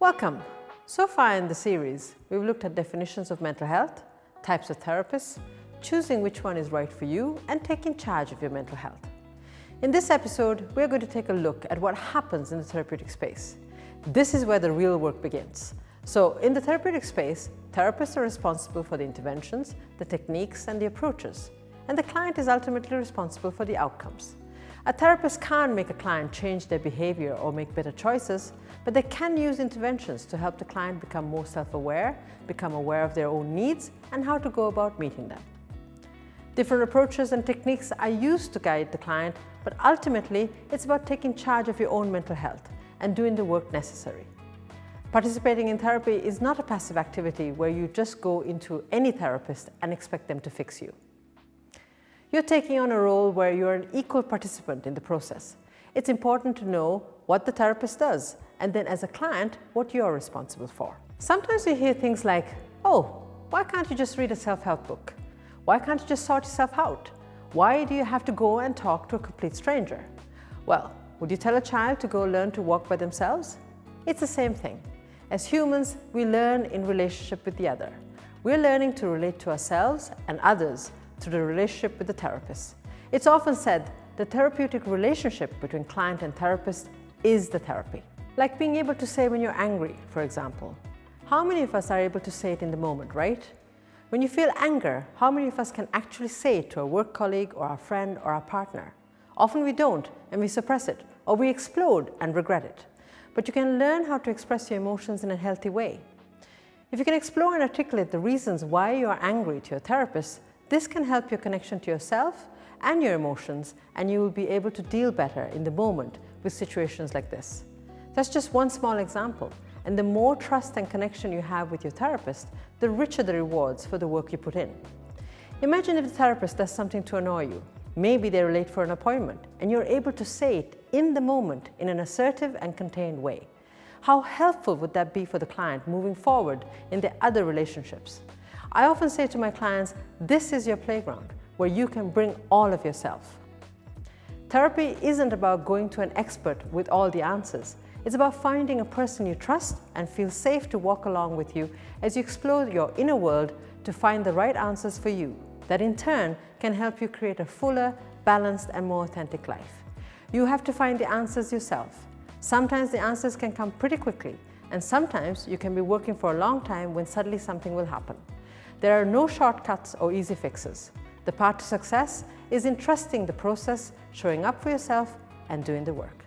Welcome! So far in the series, we've looked at definitions of mental health, types of therapists, choosing which one is right for you, and taking charge of your mental health. In this episode, we're going to take a look at what happens in the therapeutic space. This is where the real work begins. So in the therapeutic space, therapists are responsible for the interventions, the techniques, and the approaches, and the client is ultimately responsible for the outcomes. A therapist can't make a client change their behavior or make better choices, but they can use interventions to help the client become more self-aware, become aware of their own needs, and how to go about meeting them. Different approaches and techniques are used to guide the client, but ultimately, it's about taking charge of your own mental health and doing the work necessary. Participating in therapy is not a passive activity where you just go into any therapist and expect them to fix you. You're taking on a role where you're an equal participant in the process. It's important to know what the therapist does, and then as a client, what you're responsible for. Sometimes we hear things like, oh, why can't you just read a self-help book? Why can't you just sort yourself out? Why do you have to go and talk to a complete stranger? Well, would you tell a child to go learn to walk by themselves? It's the same thing. As humans, we learn in relationship with the other. We're learning to relate to ourselves and others through the relationship with the therapist. It's often said the therapeutic relationship between client and therapist is the therapy. Like being able to say when you're angry, for example. How many of us are able to say it in the moment, right? When you feel anger, how many of us can actually say it to a work colleague or our friend or our partner? Often we don't, and we suppress it, or we explode and regret it. But you can learn how to express your emotions in a healthy way. If you can explore and articulate the reasons why you are angry to your therapist, this can help your connection to yourself and your emotions, and you will be able to deal better in the moment with situations like this. That's just one small example, and the more trust and connection you have with your therapist, the richer the rewards for the work you put in. Imagine if the therapist does something to annoy you. Maybe they're late for an appointment, and you're able to say it in the moment in an assertive and contained way. How helpful would that be for the client moving forward in their other relationships? I often say to my clients, this is your playground where you can bring all of yourself. Therapy isn't about going to an expert with all the answers. It's about finding a person you trust and feel safe to walk along with you as you explore your inner world to find the right answers for you, that in turn can help you create a fuller, balanced, and more authentic life. You have to find the answers yourself. Sometimes the answers can come pretty quickly, and sometimes you can be working for a long time when suddenly something will happen. There are no shortcuts or easy fixes. The path to success is in trusting the process, showing up for yourself, and doing the work.